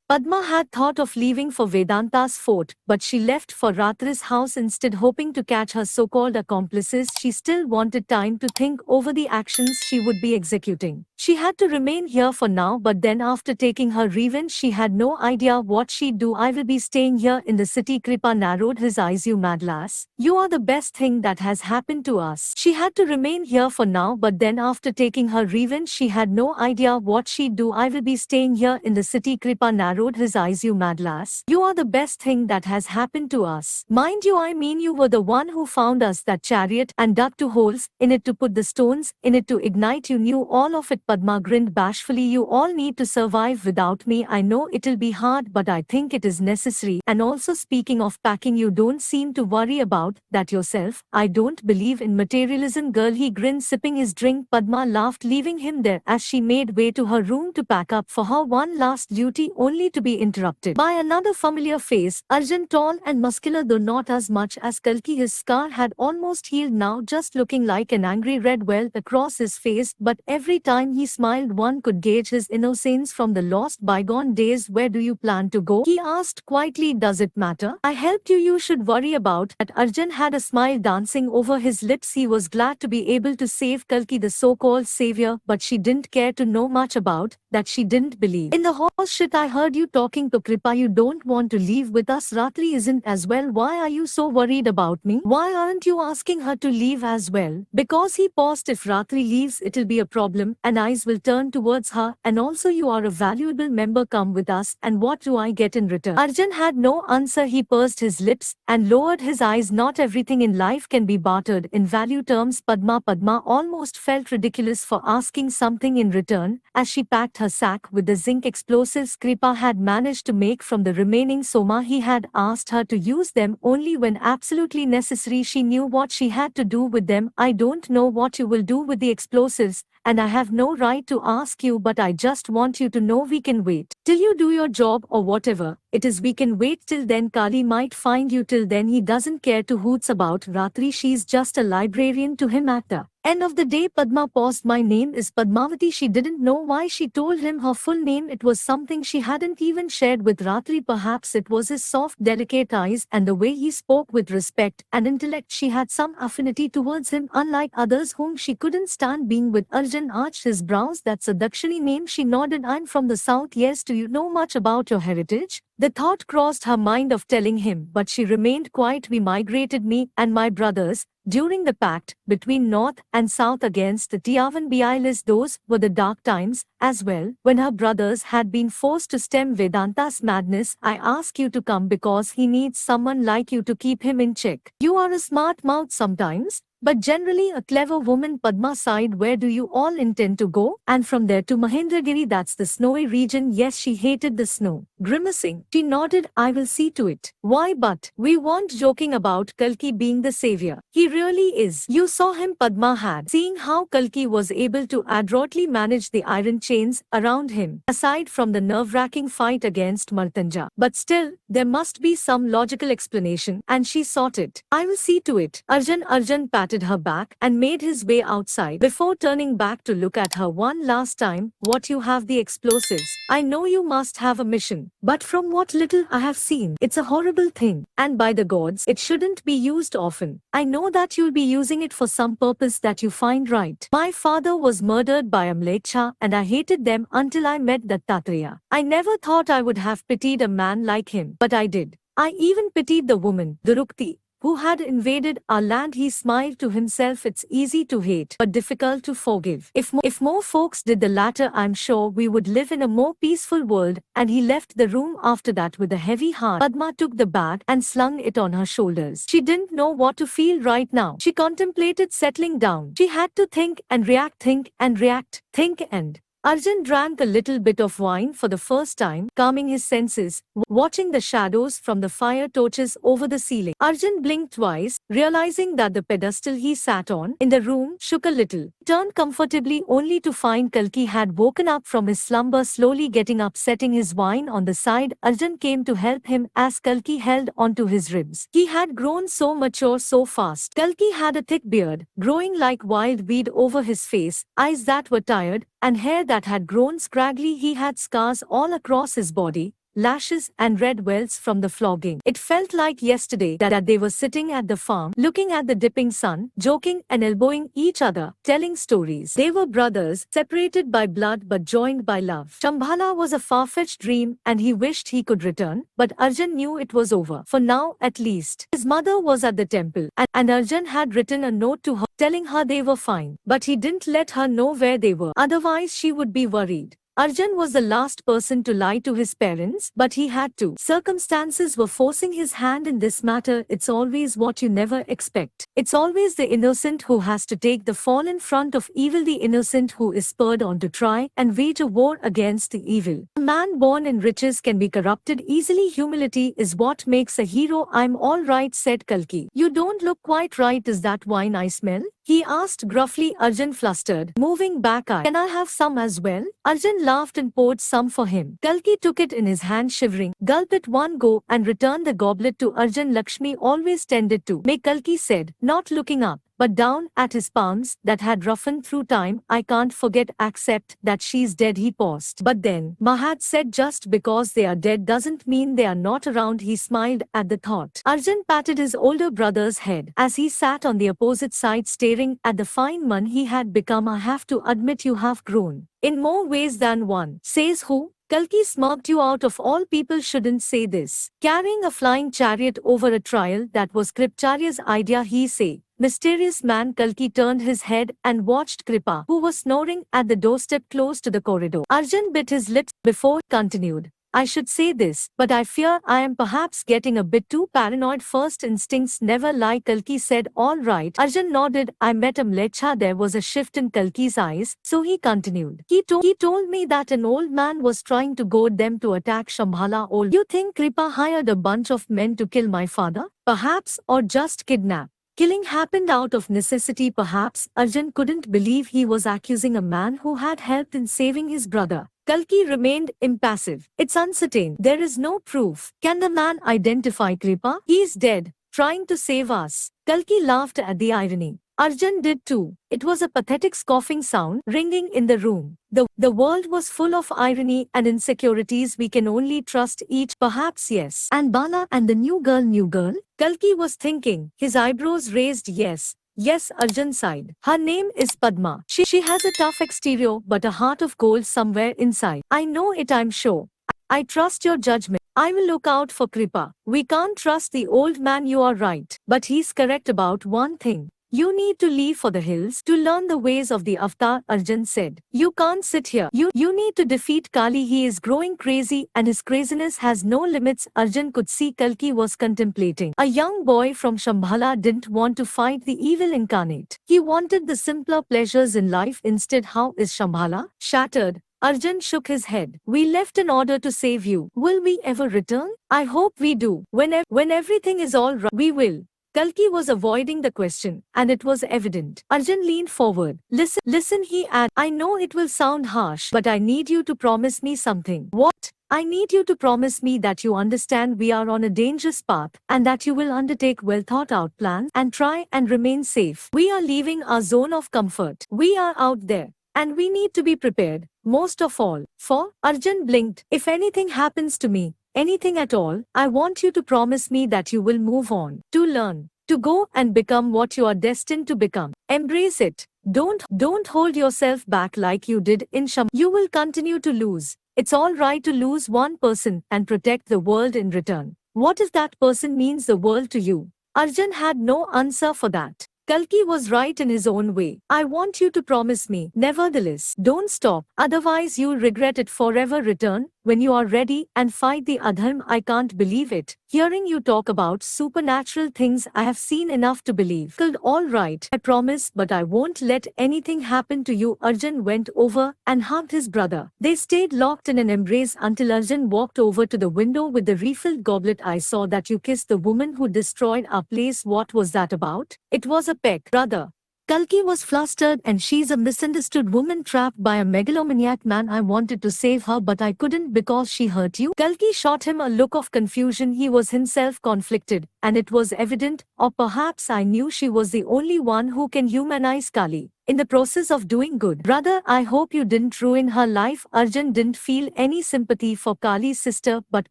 Padma had thought of leaving for Vedanta's fort, but she left for Ratri's house instead, hoping to catch her so-called accomplices. She still wanted time to think over the actions she would be executing. She had to remain here for now, but then after taking her revenge she had no idea what she'd do. I will be staying here in the city. Kripa narrowed his eyes. You mad lass. You are the best thing that has happened to us. She had to remain here for now, but then after taking her revenge she had no idea what she'd do. I will be staying here in the city. Kripa narrowed his eyes. You mad lass. You are the best thing that has happened to us. Mind you, I mean you were the one who found us that chariot and dug 2 holes in it to put the stones in it to ignite. You knew all of it. Padma grinned bashfully. You all need to survive without me. I know it'll be hard, but I think it is necessary. And also, speaking of packing, you don't seem to worry about that yourself. I don't believe in materialism, girl. He grinned, sipping his drink. Padma laughed, leaving him there as she made way to her room to pack up for her one last duty, only to be interrupted by another familiar face. Arjun, tall and muscular, though not as much as Kalki. His scar had almost healed now, just looking like an angry red welt across his face, but every time he smiled one could gauge his innocence from the lost bygone days. Where do you plan to go? He asked quietly. Does it matter? I helped you. You should worry about that. Arjun had a smile dancing over his lips. He was glad to be able to save Kalki, the so-called savior, but she didn't care to know much about that. She didn't believe in the horse shit. I heard you talking to Kripa. You don't want to leave with us. Ratri isn't as well. Why are you so worried about me? Why aren't you asking her to leave as well? Because he paused. If Ratri leaves, it'll be a problem, and eyes will turn towards her. And also, you are a valuable member. Come with us. And what do I get in return? Arjun had no answer. He pursed his lips and lowered his eyes. Not everything in life can be bartered in value terms. Padma almost felt ridiculous for asking something in return as she packed her sack with the zinc explosives Kripa had managed to make from the remaining soma. He had asked her to use them only when absolutely necessary. She knew what she had to do with them. I don't know what you will do with the explosives, and I have no right to ask you, but I just want you to know we can wait till you do your job or whatever it is. We can wait till then. Kali might find you. Till then he doesn't care two hoots about Ratri. She's just a librarian to him at the end of the day. Padma paused. My name is Padmavati. She didn't know why she told him her full name. It was something she hadn't even shared with Ratri. Perhaps it was his soft, delicate eyes and the way he spoke with respect and intellect. She had some affinity towards him, unlike others whom she couldn't stand being with. Arjun arched his brows. That's a Dakshini name. She nodded. I'm from the south. Yes. Do you know much about your heritage? The thought crossed her mind of telling him, but she remained quiet. We migrated, me and my brothers, during the pact between North and South against the Tiavan Bialis. Those were the dark times as well, when her brothers had been forced to stem Vedanta's madness. I ask you to come because he needs someone like you to keep him in check. You are a smart mouth sometimes, but generally a clever woman. Padma sighed. Where do you all intend to go? And from there to Mahendragiri. That's the snowy region. Yes, she hated the snow. Grimacing, she nodded. I will see to it. Why, but we weren't joking about Kalki being the savior. He really is. You saw him. Padma had seeing how Kalki was able to adroitly manage the iron chains around him, aside from the nerve-wracking fight against Martanja. But still, there must be some logical explanation, and she sought it. I will see to it. Arjun patted her back and made his way outside before turning back to look at her one last time. What, you have the explosives? I know you must have a mission, but from what little I have seen, it's a horrible thing, and by the gods, it shouldn't be used often. I know that you'll be using it for some purpose that you find right. My father was murdered by a mlecha, and I hated them until I met Dattatreya. I never thought I would have pitied a man like him, but I did. I even pitied the woman, Durukti, who had invaded our land. He smiled to himself. It's easy to hate, but difficult to forgive. If more folks did the latter, I'm sure we would live in a more peaceful world. And he left the room after that with a heavy heart. Padma took the bag and slung it on her shoulders. She didn't know what to feel right now. She contemplated settling down. She had to think and react, think and react, think and... Arjun drank a little bit of wine for the first time, calming his senses, watching the shadows from the fire torches over the ceiling. Arjun blinked twice, realizing that the pedestal he sat on in the room shook a little. He turned comfortably only to find Kalki had woken up from his slumber, slowly getting up, setting his wine on the side. Arjun came to help him as Kalki held onto his ribs. He had grown so mature so fast. Kalki had a thick beard, growing like wild weed over his face, eyes that were tired, and hair that had grown scraggly. He had scars all across his body, lashes and red welts from the flogging. It felt like yesterday that they were sitting at the farm, looking at the dipping sun, joking and elbowing each other, telling stories. They were brothers, separated by blood but joined by love. Shambhala was a far-fetched dream and he wished he could return, but Arjun knew it was over. For now, at least. His mother was at the temple, and Arjun had written a note to her telling her they were fine. But he didn't let her know where they were, otherwise she would be worried. Arjun was the last person to lie to his parents, but he had to. Circumstances were forcing his hand in this matter. It's always what you never expect. It's always the innocent who has to take the fall in front of evil, the innocent who is spurred on to try and wage a war against the evil. A man born in riches can be corrupted easily. Humility is what makes a hero. I'm all right, said Kalki. You don't look quite right. Is that wine I smell? He asked gruffly. Arjun flustered, moving back. Can I have some as well? Arjun laughed and poured some for him. Kalki took it in his hand, shivering, gulped at one go, and returned the goblet to Arjun. Lakshmi always tended to make, Kalki said, not looking up, but down at his palms that had roughened through time. I can't forget, except that she's dead. He paused. But then, Mahat said, just because they are dead doesn't mean they are not around. He smiled at the thought. Arjun patted his older brother's head as he sat on the opposite side staring at the fine man he had become. I have to admit you have grown. In more ways than one. Says who? Kalki smirked. You out of all people shouldn't say this. Carrying a flying chariot over a trial, that was Kripacharya's idea, he say. Mysterious man. Kalki turned his head and watched Kripa, who was snoring at the doorstep close to the corridor. Arjun bit his lips before continued. I should say this, but I fear I am perhaps getting a bit too paranoid. First instincts never lie, Kalki said. All right. Arjun nodded. I met a mlecha. There was a shift in Kalki's eyes, so he continued. He told me that an old man was trying to goad them to attack Shambhala. Old. You think Kripa hired a bunch of men to kill my father? Perhaps, or just kidnap. Killing happened out of necessity, perhaps. Arjun couldn't believe he was accusing a man who had helped in saving his brother. Kalki remained impassive. It's uncertain. There is no proof. Can the man identify Kripa? He's dead, trying to save us. Kalki laughed at the irony. Arjun did too. It was a pathetic scoffing sound ringing in the room. The world was full of irony and insecurities. We can only trust each. Perhaps yes. And Bala and the new girl? Kalki was thinking, his eyebrows raised. Yes, Arjun sighed. Her name is Padma. She has a tough exterior but a heart of gold somewhere inside. I know it, I'm sure. I trust your judgment. I will look out for Kripa. We can't trust the old man. You are right. But he's correct about one thing. You need to leave for the hills to learn the ways of the avatar, Arjun said. You can't sit here. You need to defeat Kali. He is growing crazy and his craziness has no limits. Arjun could see Kalki was contemplating. A young boy from Shambhala didn't want to fight the evil incarnate. He wanted the simpler pleasures in life instead. How is Shambhala? Shattered. Arjun shook his head. We left in order to save you. Will we ever return? I hope we do. When everything is all right, we will. Kalki was avoiding the question, and it was evident. Arjun leaned forward. Listen, he added. I know it will sound harsh, but I need you to promise me something. What? I need you to promise me that you understand we are on a dangerous path, and that you will undertake well-thought-out plans and try and remain safe. We are leaving our zone of comfort. We are out there, and we need to be prepared, most of all. For? Arjun blinked. If anything happens to me, anything at all, I want you to promise me that you will move on, to learn, to go and become what you are destined to become. Embrace it. Don't hold yourself back like you did in Sham. You will continue to lose. It's all right to lose one person and protect the world in return. What if that person means the world to you? Arjun had no answer for that. Kalki was right in his own way. I want you to promise me, nevertheless. Don't stop, otherwise you'll regret it forever. Return when you are ready and fight the adharma. I can't believe it. Hearing you talk about supernatural things, I have seen enough to believe. All right, I promise, but I won't let anything happen to you. Arjun went over and hugged his brother. They stayed locked in an embrace until Arjun walked over to the window with the refilled goblet. I saw that you kissed the woman who destroyed our place. What was that about? It was a peck, brother. Kalki was flustered, and she's a misunderstood woman trapped by a megalomaniac man. I wanted to save her, but I couldn't because she hurt you. Kalki shot him a look of confusion. He was himself conflicted, and it was evident, or perhaps I knew she was the only one who can humanize Kali. in the process of doing good. Brother, I hope you didn't ruin her life. Arjun didn't feel any sympathy for Kali's sister, but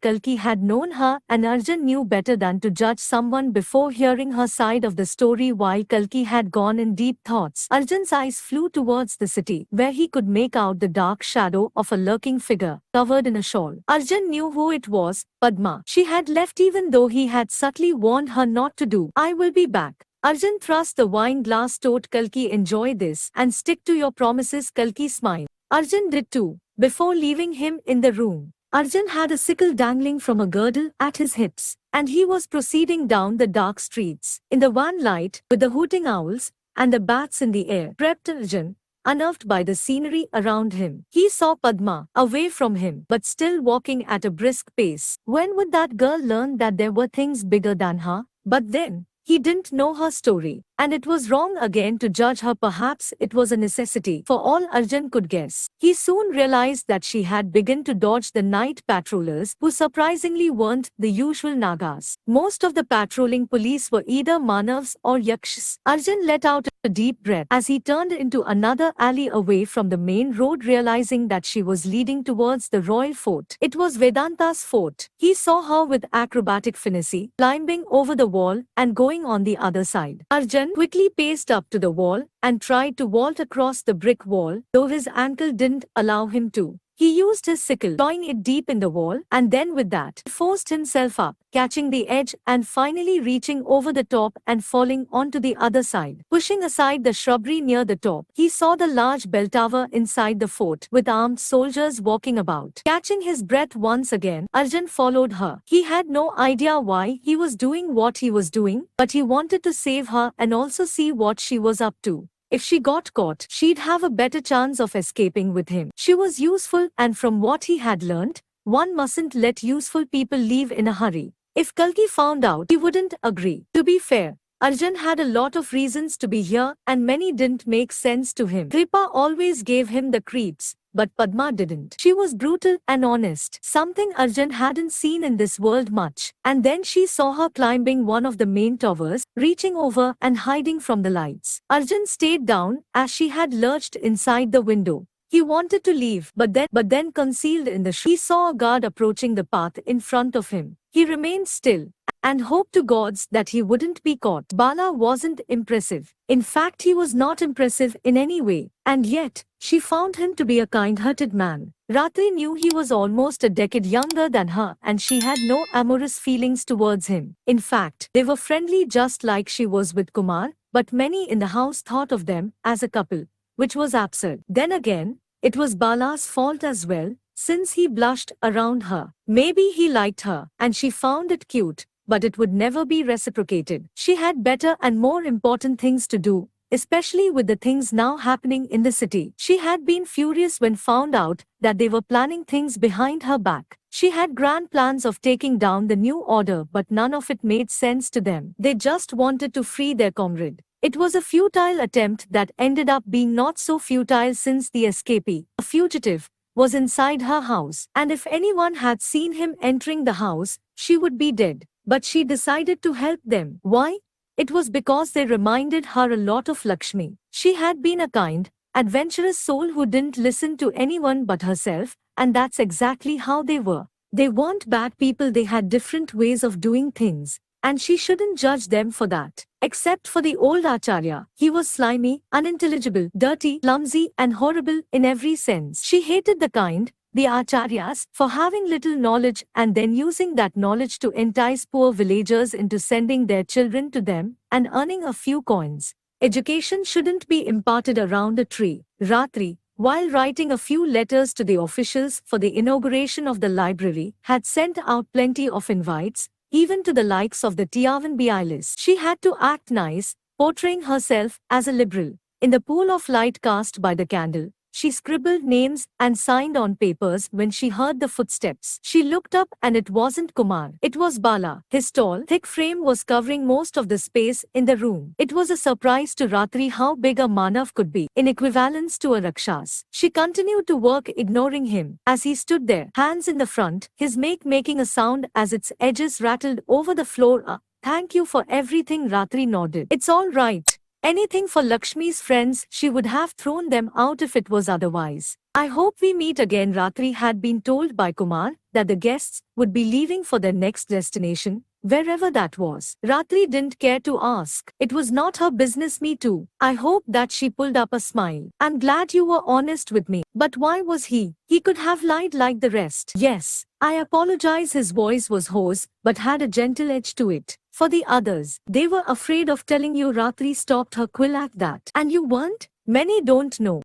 Kalki had known her, and Arjun knew better than to judge someone before hearing her side of the story. While Kalki had gone in deep thoughts, Arjun's eyes flew towards the city, where he could make out the dark shadow of a lurking figure, covered in a shawl. Arjun knew who it was, Padma. She had left even though he had subtly warned her not to do. I will be back. Arjun thrust the wine glass toward Kalki. Enjoy this and stick to your promises. Kalki smiled. Arjun did too. Before leaving him in the room, Arjun had a sickle dangling from a girdle at his hips, and he was proceeding down the dark streets. In the wan light, with the hooting owls and the bats in the air, crept Arjun, unnerved by the scenery around him. He saw Padma, away from him, but still walking at a brisk pace. When would that girl learn that there were things bigger than her? But then, he didn't know her story, and it was wrong again to judge her. Perhaps it was a necessity, for all Arjun could guess. He soon realized that she had begun to dodge the night patrollers, who surprisingly weren't the usual Nagas. Most of the patrolling police were either Manavs or Yakshas. Arjun let out a deep breath as he turned into another alley away from the main road, realizing that she was leading towards the royal fort. It was Vedanta's fort. He saw her with acrobatic finesse, climbing over the wall and going on the other side. Arjun quickly paced up to the wall and tried to vault across the brick wall, though his ankle didn't allow him to. He used his sickle, plowing it deep in the wall, and then with that, forced himself up, catching the edge and finally reaching over the top and falling onto the other side. Pushing aside the shrubbery near the top, he saw the large bell tower inside the fort, with armed soldiers walking about. Catching his breath once again, Arjun followed her. He had no idea why he was doing what he was doing, but he wanted to save her and also see what she was up to. If she got caught, she'd have a better chance of escaping with him. She was useful, and from what he had learned, one mustn't let useful people leave in a hurry. If Kalki found out, he wouldn't agree. To be fair, Arjun had a lot of reasons to be here, and many didn't make sense to him. Kripa always gave him the creeps, but Padma didn't. She was brutal and honest, something Arjun hadn't seen in this world much. And then she saw her climbing one of the main towers, reaching over and hiding from the lights. Arjun stayed down as she had lurched inside the window. He wanted to leave, but then concealed in the he saw a guard approaching the path in front of him. He remained still and hoped to gods that he wouldn't be caught. Bala wasn't impressive. In fact, he was not impressive in any way. And yet, she found him to be a kind-hearted man. Ratri knew he was almost a decade younger than her, and she had no amorous feelings towards him. In fact, they were friendly just like she was with Kumar, but many in the house thought of them as a couple, which was absurd. Then again, it was Bala's fault as well, since he blushed around her. Maybe he liked her, and she found it cute, but it would never be reciprocated. She had better and more important things to do, especially with the things now happening in the city. She had been furious when found out that they were planning things behind her back. She had grand plans of taking down the new order, but none of it made sense to them. They just wanted to free their comrade. It was a futile attempt that ended up being not so futile, since the escapee, a fugitive, was inside her house, and if anyone had seen him entering the house, she would be dead. But she decided to help them. Why? It was because they reminded her a lot of Lakshmi. She had been a kind, adventurous soul who didn't listen to anyone but herself, and that's exactly how they were. They weren't bad people, they had different ways of doing things, and she shouldn't judge them for that. Except for the old Acharya. He was slimy, unintelligible, dirty, clumsy, and horrible in every sense. She hated the kind, the Acharyas, for having little knowledge and then using that knowledge to entice poor villagers into sending their children to them and earning a few coins. Education shouldn't be imparted around a tree. Ratri, while writing a few letters to the officials for the inauguration of the library, had sent out plenty of invites, even to the likes of the Tiavan Bialis. She had to act nice, portraying herself as a liberal. In the pool of light cast by the candle, she scribbled names and signed on papers. When she heard the footsteps, she looked up, and it wasn't Kumar. It was Bala. His tall, thick frame was covering most of the space in the room. It was a surprise to Ratri how big a Manav could be, in equivalence to a Rakshas. She continued to work, ignoring him, as he stood there, hands in the front, his make making a sound as its edges rattled over the floor. Thank you for everything, Ratri nodded. It's all right. Anything for Lakshmi's friends, she would have thrown them out if it was otherwise. I hope we meet again. Ratri had been told by Kumar that the guests would be leaving for their next destination, wherever that was. Ratri didn't care to ask. It was not her business. Me too. I hope that she pulled up a smile. I'm glad you were honest with me. But why was he? He could have lied like the rest. Yes, I apologize. His voice was hoarse, but had a gentle edge to it. For the others, they were afraid of telling you. Ratri stopped her quill at that. And you weren't? Many don't know.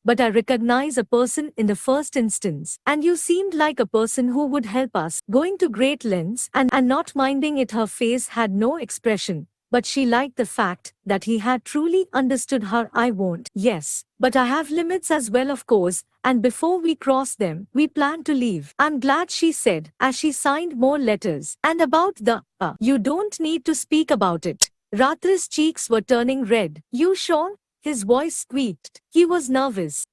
But I recognize a person in the first instance. And you seemed like a person who would help us, going to great lengths and not minding it. Her face had no expression, but she liked the fact that he had truly understood her. I won't. Yes, but I have limits as well, of course, and before we cross them, we plan to leave. I'm glad, she said, as she signed more letters. And about the, you don't need to speak about it. Ratri's cheeks were turning red. You sure? His voice squeaked. He was nervous.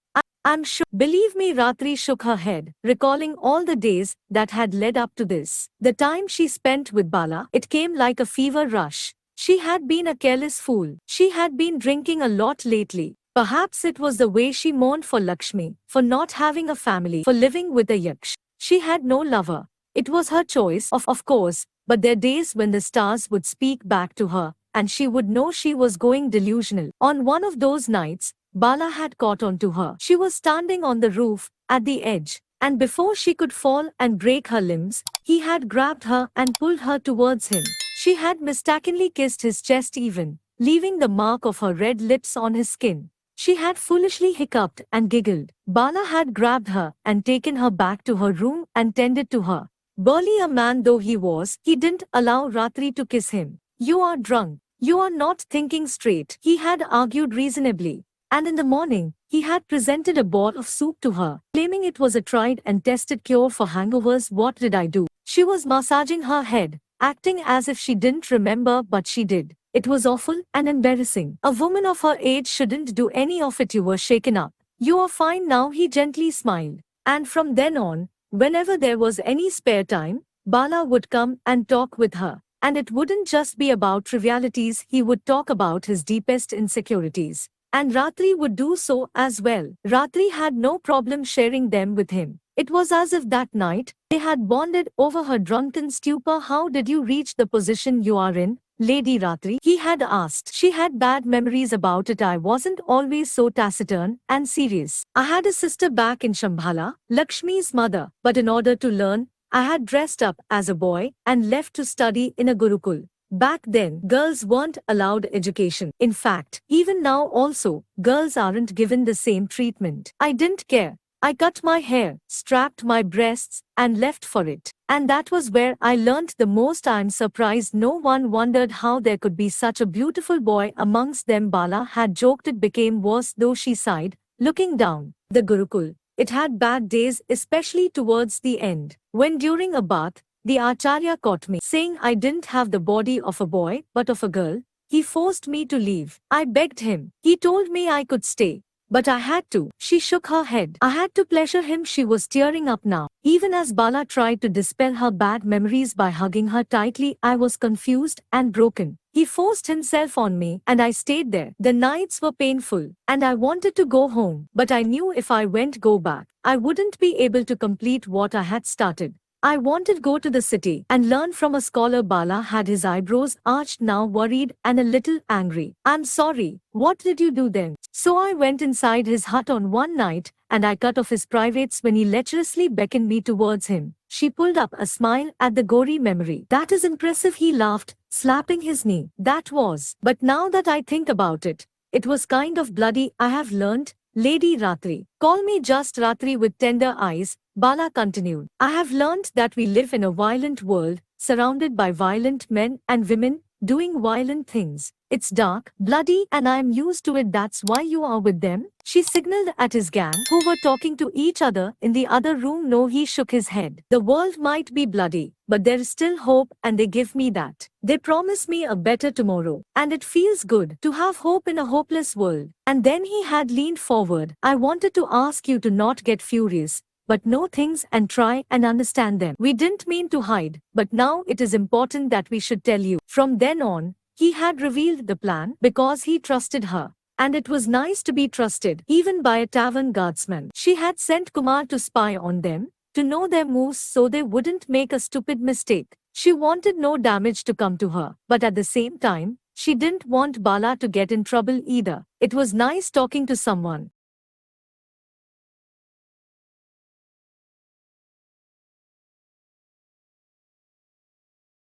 I'm sure. Believe me. Ratri shook her head, recalling all the days that had led up to this. The time she spent with Bala, it came like a fever rush. She had been a careless fool. She had been drinking a lot lately. Perhaps it was the way she mourned for Lakshmi, for not having a family, for living with a yaksh. She had no lover. It was her choice, of course, but there were days when the stars would speak back to her, and she would know she was going delusional. On one of those nights, Bala had caught on to her. She was standing on the roof, at the edge, and before she could fall and break her limbs, he had grabbed her and pulled her towards him. She had mistakenly kissed his chest, even leaving the mark of her red lips on his skin. She had foolishly hiccuped and giggled. Bala had grabbed her and taken her back to her room and tended to her. Burly a man though he was, he didn't allow Ratri to kiss him. You are drunk. You are not thinking straight, he had argued reasonably. And in the morning, he had presented a bowl of soup to her, claiming it was a tried and tested cure for hangovers. What did I do? She was massaging her head, acting as if she didn't remember, but she did. It was awful and embarrassing. A woman of her age shouldn't do any of it. You were shaken up. You are fine now, he gently smiled. And from then on, whenever there was any spare time, Bala would come and talk with her. And it wouldn't just be about trivialities, he would talk about his deepest insecurities. And Ratri would do so as well. Ratri had no problem sharing them with him. It was as if that night, they had bonded over her drunken stupor. How did you reach the position you are in, Lady Ratri? He had asked. She had bad memories about it. I wasn't always so taciturn and serious. I had a sister back in Shambhala, Lakshmi's mother, but in order to learn, I had dressed up as a boy and left to study in a Gurukul. Back then, girls weren't allowed education. In fact, even now also, girls aren't given the same treatment. I didn't care. I cut my hair, strapped my breasts, and left for it. And that was where I learnt the most. I'm surprised no one wondered how there could be such a beautiful boy amongst them. Bala had joked. It became worse though, she sighed, looking down. The Gurukul. It had bad days, especially towards the end, when during a bath, the Acharya caught me, saying I didn't have the body of a boy, but of a girl. He forced me to leave. I begged him. He told me I could stay. But I had to. She shook her head. I had to pleasure him. She was tearing up now. Even as Bala tried to dispel her bad memories by hugging her tightly, I was confused and broken. He forced himself on me, and I stayed there. The nights were painful, and I wanted to go home. But I knew if I go back, I wouldn't be able to complete what I had started. I wanted to go to the city and learn from a scholar. Bala had his eyebrows arched now, worried and a little angry. I'm sorry, what did you do then? So I went inside his hut on one night, and I cut off his privates when he lecherously beckoned me towards him. She pulled up a smile at the gory memory. That is impressive, he laughed, slapping his knee. That was. But now that I think about it, it was kind of bloody. I have learnt, Lady Ratri. Call me just Ratri. With tender eyes, Bala continued. I have learnt that we live in a violent world, surrounded by violent men and women, doing violent things. It's dark, bloody, and I am used to it. That's why you are with them? She signaled at his gang, who were talking to each other in the other room. No, he shook his head. The world might be bloody, but there is still hope, and they give me that. They promise me a better tomorrow, and it feels good to have hope in a hopeless world. And then he had leaned forward. I wanted to ask you to not get furious, but know things and try and understand them. We didn't mean to hide, but now it is important that we should tell you. From then on, He had revealed the plan because he trusted her. And it was nice to be trusted, even by a tavern guardsman. She had sent Kumar to spy on them, to know their moves so they wouldn't make a stupid mistake. She wanted no damage to come to her, but at the same time, she didn't want Bala to get in trouble either. It was nice talking to someone